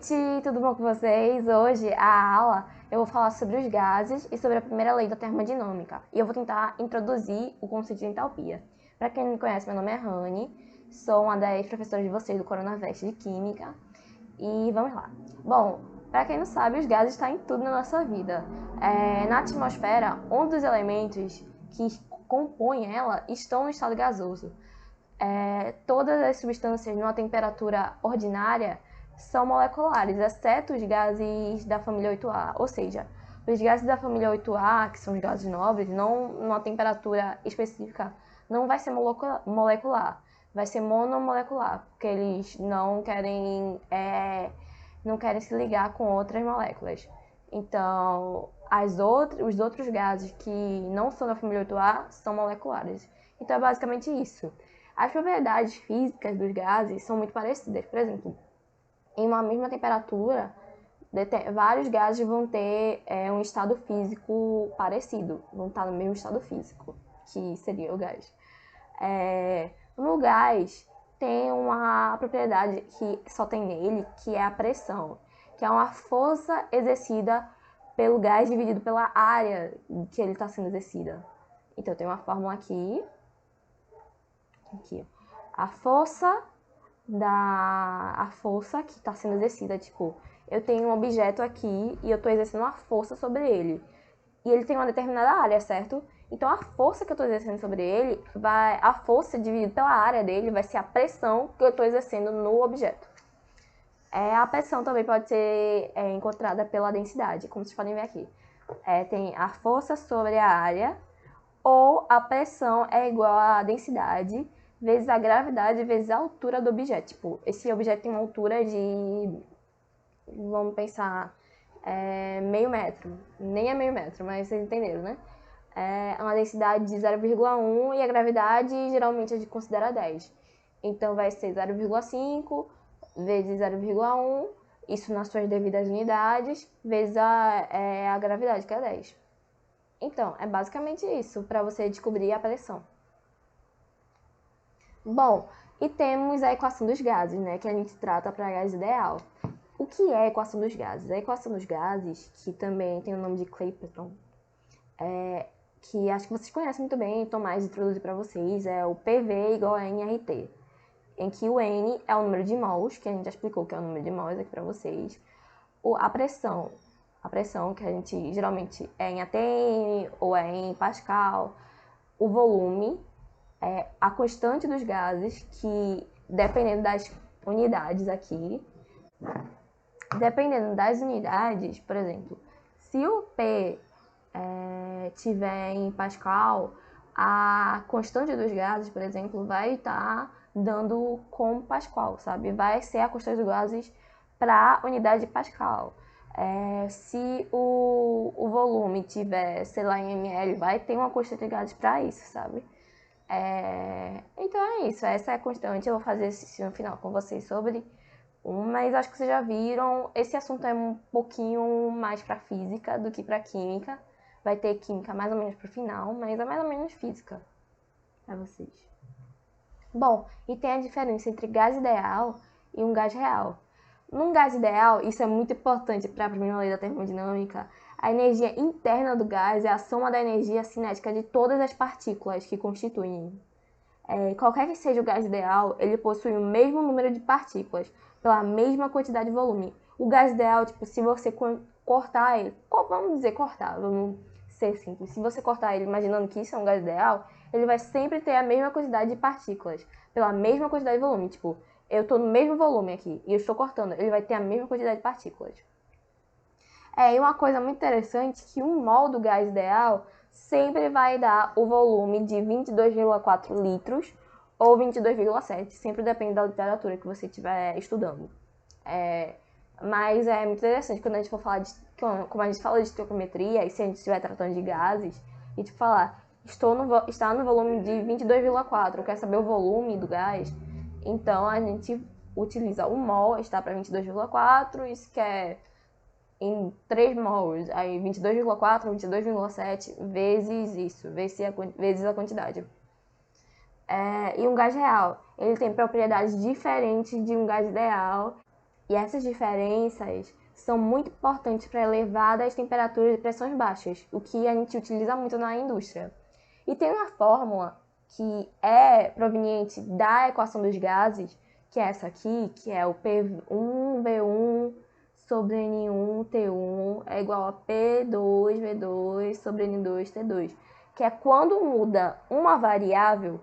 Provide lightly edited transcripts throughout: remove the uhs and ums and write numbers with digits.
gente! Tudo bom com vocês? Hoje, a aula, eu vou falar sobre os gases e sobre a primeira lei da termodinâmica. E eu vou tentar introduzir o conceito de entalpia. Para quem não me conhece, meu nome é Rani, sou uma das professoras de vocês do Coronavest de Química. E vamos lá. Bom, para quem não sabe, os gases estão em tudo na nossa vida. Na atmosfera, um dos elementos que compõem ela estão no estado gasoso. Todas as substâncias numa temperatura ordinária são moleculares, exceto os gases da família 8A. Ou seja, os gases da família 8A, que são os gases nobres, não, numa temperatura específica, não vai ser molecular, vai ser monomolecular, porque eles não querem se ligar com outras moléculas. Então, os outros gases que não são da família 8A são moleculares. Então, é basicamente isso. As propriedades físicas dos gases são muito parecidas. Por exemplo, em uma mesma temperatura, vários gases vão ter um estado físico parecido, vão estar no mesmo estado físico, que seria o gás. No gás, tem uma propriedade que só tem nele, que é a pressão, que é uma força exercida pelo gás dividido pela área que ele está sendo exercida. Então, eu tenho uma fórmula aqui. A força que está sendo exercida, tipo, eu tenho um objeto aqui e eu estou exercendo uma força sobre ele. E ele tem uma determinada área, certo? Então a força que eu estou exercendo sobre ele, a força dividida pela área dele vai ser a pressão que eu estou exercendo no objeto. A pressão também pode ser encontrada pela densidade, como vocês podem ver aqui. Tem a força sobre a área, ou a pressão é igual à densidade vezes a gravidade vezes a altura do objeto. Tipo, esse objeto tem uma altura de, vamos pensar, meio metro. Nem é meio metro, mas vocês entenderam, né? É uma densidade de 0,1 e a gravidade geralmente a gente considera 10. Então vai ser 0,5 vezes 0,1, isso nas suas devidas unidades, vezes a gravidade, que é 10. Então, é basicamente isso, para você descobrir a pressão. Bom, e temos a equação dos gases, né, que a gente trata para gás ideal. O que é a equação dos gases? A equação dos gases, que também tem o nome de Clapeyron, que acho que vocês conhecem muito bem, então mais introduzir para vocês, é o PV igual a NRT, em que o N é o número de mols, que a gente já explicou que é o número de mols aqui para vocês. A pressão, que a gente geralmente é em atm ou é em Pascal. O volume, a constante dos gases, que dependendo das unidades aqui, por exemplo, se o P tiver em Pascal, a constante dos gases, por exemplo, vai estar dando como Pascal, sabe? Vai ser a constante dos gases para a unidade de Pascal. Se o volume tiver, sei lá, em ml, vai ter uma constante de gases para isso, sabe? Então é isso, essa é a constante. Eu vou fazer esse no final com vocês sobre mas acho que vocês já viram, esse assunto é um pouquinho mais para física do que para química. Vai ter química mais ou menos pro final, mas é mais ou menos física para vocês. Bom, e tem a diferença entre gás ideal e um gás real. Num gás ideal, isso é muito importante para a primeira lei da termodinâmica, a energia interna do gás é a soma da energia cinética de todas as partículas que constituem. Qualquer que seja o gás ideal, ele possui o mesmo número de partículas, pela mesma quantidade de volume. O gás ideal, tipo, se você cortar ele, vamos ser simples, se você cortar ele imaginando que isso é um gás ideal, ele vai sempre ter a mesma quantidade de partículas, pela mesma quantidade de volume. Tipo, eu estou no mesmo volume aqui e eu estou cortando, ele vai ter a mesma quantidade de partículas. E uma coisa muito interessante é que um mol do gás ideal sempre vai dar o volume de 22,4 litros ou 22,7, sempre depende da literatura que você estiver estudando. Mas é muito interessante quando a gente for falar como a gente fala de estequiometria, e se a gente estiver tratando de gases, e tipo falar, está no volume de 22,4, eu quero saber o volume do gás, então a gente utiliza o mol, está para 22,4, isso que é em 3 mols, aí 22,4, 22,7 vezes isso, vezes a quantidade. E um gás real, ele tem propriedades diferentes de um gás ideal E essas diferenças são muito importantes para elevadas temperaturas e pressões baixas, o que a gente utiliza muito na indústria. E tem uma fórmula que é proveniente da equação dos gases, que é essa aqui, que é o P1V1 sobre N1T1 é igual a P2V2 sobre N2T2, que é quando muda uma variável,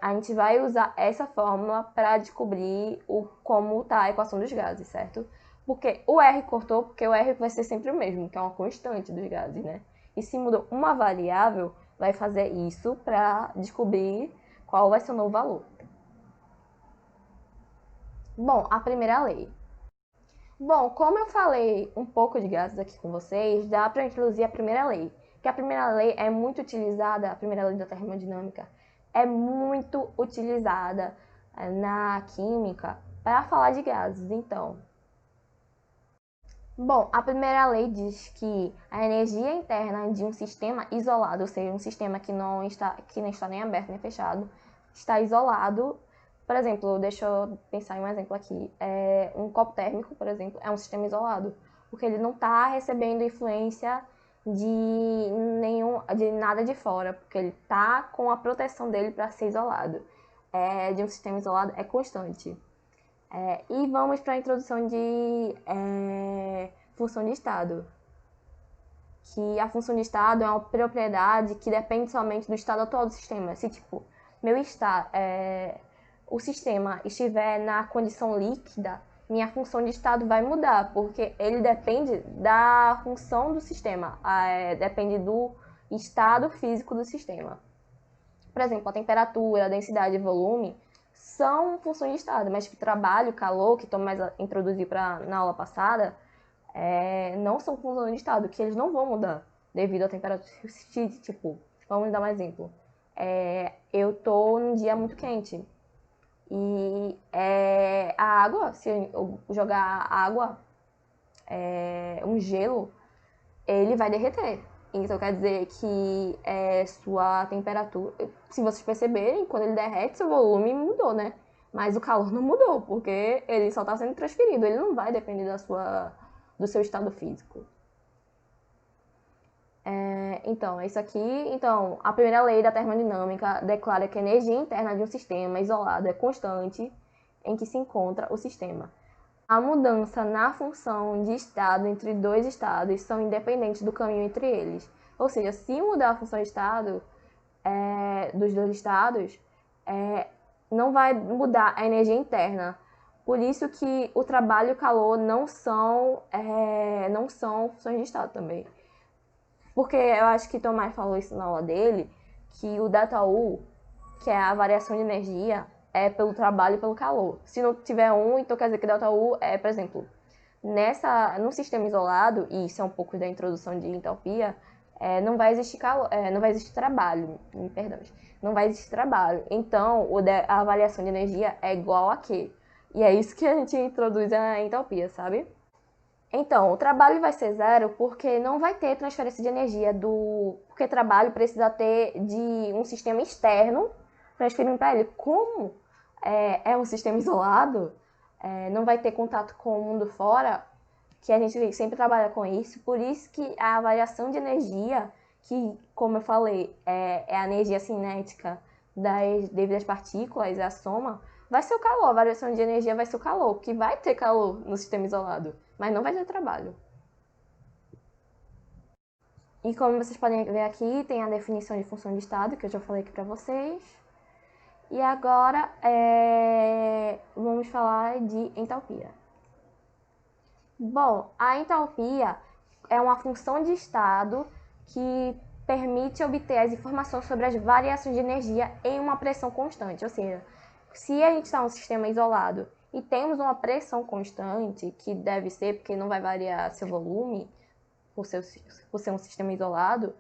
a gente vai usar essa fórmula para descobrir como está a equação dos gases, certo? Porque o R cortou, porque o R vai ser sempre o mesmo, que é uma constante dos gases, né? E se mudou uma variável, vai fazer isso para descobrir qual vai ser o novo valor. Bom, a primeira lei. Bom, como eu falei um pouco de gases aqui com vocês, dá para introduzir a primeira lei. Que a primeira lei é muito utilizada, a primeira lei da termodinâmica, é muito utilizada na química para falar de gases. Então, bom, a primeira lei diz que a energia interna de um sistema isolado, ou seja, um sistema que não está nem aberto nem fechado, está isolado. Por exemplo, deixa eu pensar em um exemplo aqui. Um copo térmico, por exemplo, é um sistema isolado, porque ele não está recebendo influência de nada de fora, porque ele está com a proteção dele para ser isolado. De um sistema isolado é constante. E vamos para a introdução de função de estado. Que a função de estado é uma propriedade que depende somente do estado atual do sistema. Se, tipo, o sistema estiver na condição líquida, minha função de estado vai mudar, porque ele depende da função do sistema, depende do estado físico do sistema. Por exemplo, a temperatura, a densidade e volume são funções de estado, mas tipo, trabalho, calor, que Tomás introduziu na aula passada, não são funções de estado, que eles não vão mudar devido à temperatura. Tipo, vamos dar um exemplo. Eu tô num dia muito quente e a água, se eu jogar água, um gelo, ele vai derreter. Então quer dizer que sua temperatura, se vocês perceberem, quando ele derrete, seu volume mudou, né? Mas o calor não mudou, porque ele só está sendo transferido, ele não vai depender do seu estado físico. Então, é isso aqui. Então, a primeira lei da termodinâmica declara que a energia interna de um sistema isolado é constante em que se encontra o sistema. A mudança na função de estado entre dois estados são independentes do caminho entre eles. Ou seja, se mudar a função de estado dos dois estados, não vai mudar a energia interna. Por isso que o trabalho e o calor não são funções de estado também. Porque eu acho que Tomás falou isso na aula dele, que o ΔU, que é a variação de energia, é pelo trabalho e pelo calor. Se não tiver um, então quer dizer que ΔU por exemplo, num sistema isolado, e isso é um pouco da introdução de entalpia, não vai existir calor, não vai existir trabalho, perdão, não vai existir trabalho. Então, a variação de energia é igual a Q. E é isso que a gente introduz a entalpia, sabe? Então, o trabalho vai ser zero porque não vai ter transferência de energia porque trabalho precisa ter de um sistema externo transferindo para ele. Como é um sistema isolado, não vai ter contato com o mundo fora, que a gente sempre trabalha com isso, por isso que a variação de energia, que, como eu falei, é a energia cinética devido às partículas, a soma, vai ser o calor. A variação de energia vai ser o calor, que vai ter calor no sistema isolado, mas não vai ter trabalho. E como vocês podem ver aqui, tem a definição de função de estado, que eu já falei aqui para vocês. E agora vamos falar de entalpia. Bom, a entalpia é uma função de estado que permite obter as informações sobre as variações de energia em uma pressão constante. Ou seja, se a gente está num sistema isolado e temos uma pressão constante, que deve ser porque não vai variar seu volume, por ser um sistema isolado,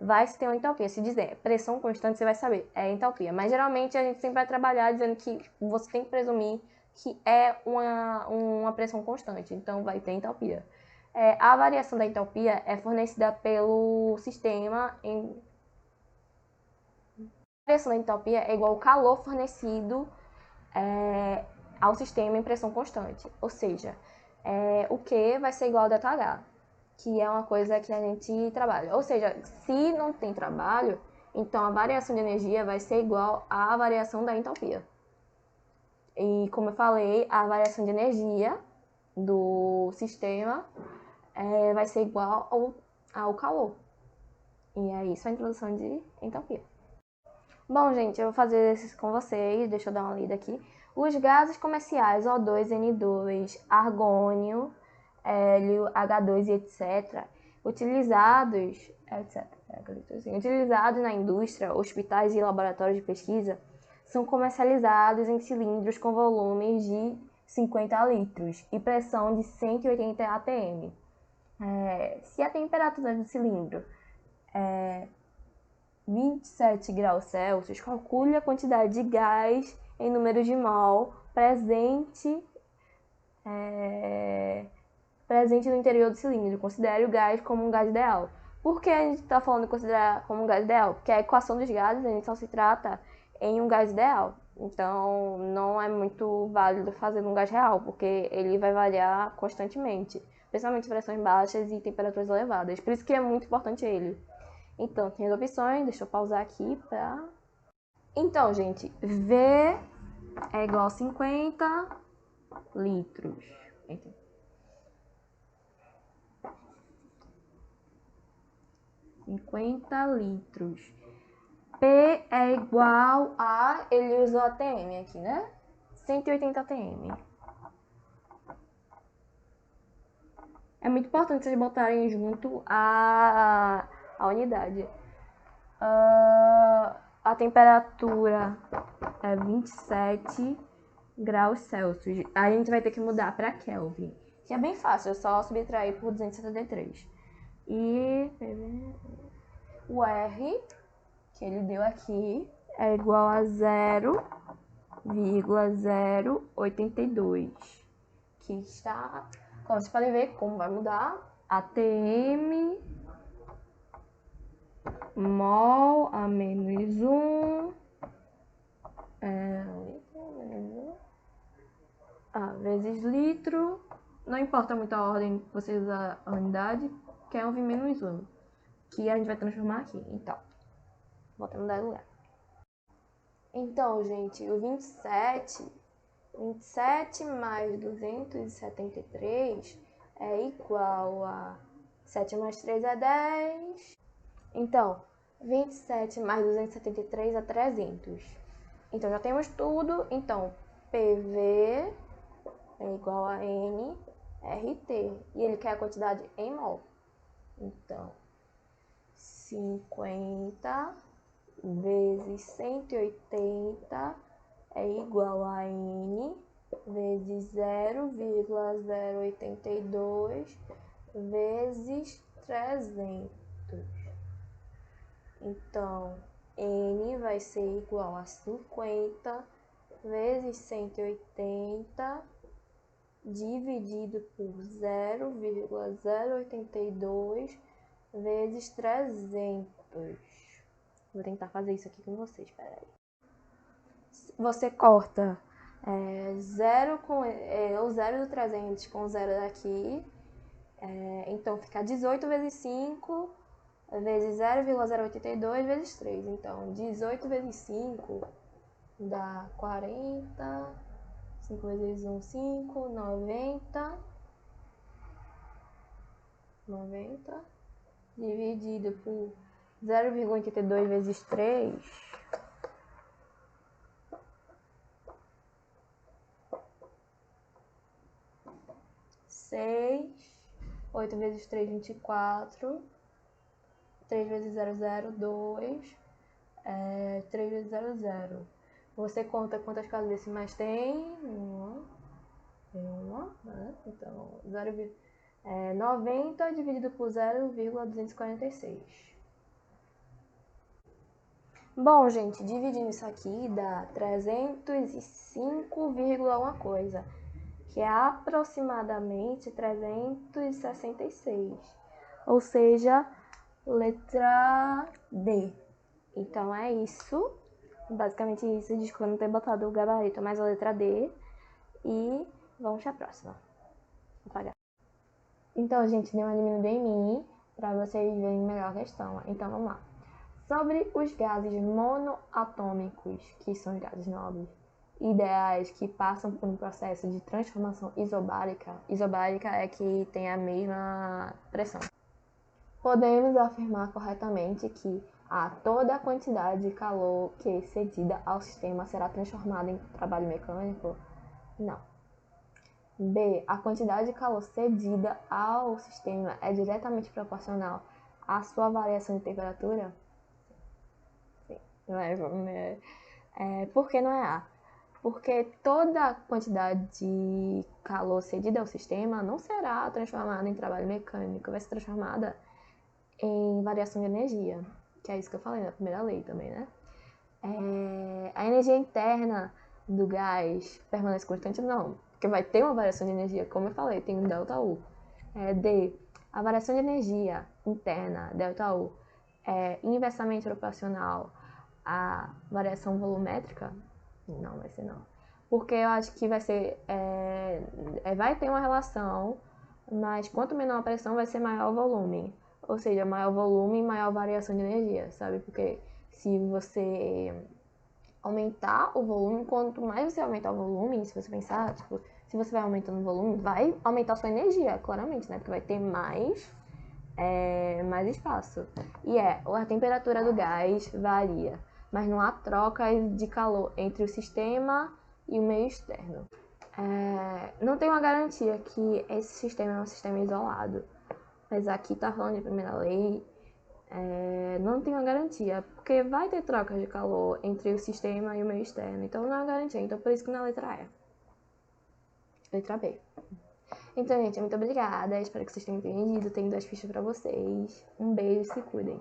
vai se ter uma entalpia. Se dizer pressão constante, você vai saber, é entalpia. Mas geralmente a gente sempre vai trabalhar dizendo que você tem que presumir que é uma pressão constante, então vai ter entalpia. A variação da entalpia é fornecida pelo sistema a variação da entalpia é igual ao calor fornecido ao sistema em pressão constante. Ou seja, o Q vai ser igual ao ΔH, que é uma coisa que a gente trabalha. Ou seja, se não tem trabalho, então a variação de energia vai ser igual à variação da entalpia. E como eu falei, a variação de energia do sistema vai ser igual ao calor. E é isso a introdução de entalpia. Bom, gente, eu vou fazer isso com vocês, deixa eu dar uma lida aqui. Os gases comerciais O2, N2, argônio, hélio, H2 e etc., utilizados na indústria, hospitais e laboratórios de pesquisa, são comercializados em cilindros com volumes de 50 litros e pressão de 180 atm. Se a temperatura do cilindro é 27 graus Celsius, calcule a quantidade de gás em número de mol presente no interior do cilindro. Considere o gás como um gás ideal. Por que a gente está falando de considerar como um gás ideal? Porque a equação dos gases a gente só se trata em um gás ideal. Então, não é muito válido fazer um gás real, porque ele vai variar constantemente, principalmente pressões baixas e temperaturas elevadas. Por isso que é muito importante ele. Então, tem as opções, deixa eu pausar aqui para... Então, gente, V é igual a 50 litros. 50 litros. P é igual a... Ele usou ATM aqui, né? 180 ATM. É muito importante vocês botarem junto a unidade. A temperatura é 27 graus Celsius. A gente vai ter que mudar para Kelvin, que é bem fácil, é só subtrair por 273. E o R, que ele deu aqui, é igual a 0,082, que está... Como vocês podem ver como vai mudar. ATM, mol a menos 1, vezes litro. Não importa muito a ordem que você usa a unidade, que é 1 menos 1, que a gente vai transformar aqui. Então, vou até mudar de lugar. Então, gente, o 27 mais 273 é igual a 7 mais 3 é 10. Então, 27 mais 273 é 300. Então, já temos tudo. Então, PV é igual a nRT. E ele quer a quantidade em mol. Então, 50 vezes 180 é igual a N vezes 0,082 vezes 300. Então, N vai ser igual a 50 vezes 180 dividido por 0,082 vezes 300. Vou tentar fazer isso aqui com vocês, peraí. Você corta o zero do 300 com o zero daqui. Então, fica 18 vezes 5 vezes 0,082 vezes 3. Então, 18 vezes 5 dá 40. 5 vezes 1, 5. 90. Dividido por 0,82 vezes 3. 6. 8 vezes 3, 24. 3 vezes 0, 0, 2. 3 vezes 0, 0. Você conta quantas casas decimais tem? Uma, né? Então, 90 dividido por 0,246. Bom, gente, dividindo isso aqui dá 305, alguma coisa, que é aproximadamente 366. Ou seja, letra D. Então é isso. Basicamente isso. Desculpa não ter botado o gabarito, mas a letra D. e vamos para a próxima. Vou apagar. Então, gente, deu uma diminuída em mim para vocês verem melhor a questão. Então, vamos lá. Sobre os gases monoatômicos, que são os gases nobres, ideais que passam por um processo de transformação isobárica. Isobárica é que tem a mesma pressão. Podemos afirmar corretamente que toda a quantidade de calor que é cedida ao sistema será transformada em trabalho mecânico? Não. B. A quantidade de calor cedida ao sistema é diretamente proporcional à sua variação de temperatura? Sim. Por que não é A? Porque toda a quantidade de calor cedida ao sistema não será transformada em trabalho mecânico, vai ser transformada em variação de energia, que é isso que eu falei na primeira lei também, né? A energia interna do gás permanece constante? Não, porque vai ter uma variação de energia, como eu falei, tem um ΔU. D. A variação de energia interna, ΔU, é inversamente proporcional à variação volumétrica? Não, vai ser não. Porque eu acho que vai ser. Vai ter uma relação, mas quanto menor a pressão, vai ser maior o volume. Ou seja, maior volume, maior variação de energia, sabe? Porque se você aumentar o volume, quanto mais você aumentar o volume, se você pensar, tipo, se você vai aumentando o volume, vai aumentar a sua energia, claramente, né? Porque vai ter mais espaço. E a temperatura do gás varia, mas não há troca de calor entre o sistema e o meio externo. Não tem uma garantia que esse sistema é um sistema isolado. Mas aqui tá falando de primeira lei, não tem uma garantia, porque vai ter troca de calor entre o sistema e o meio externo, então não é uma garantia, então por isso que na letra E. Letra B. Então, gente, muito obrigada, espero que vocês tenham entendido, tenho 2 fichas pra vocês, um beijo, se cuidem.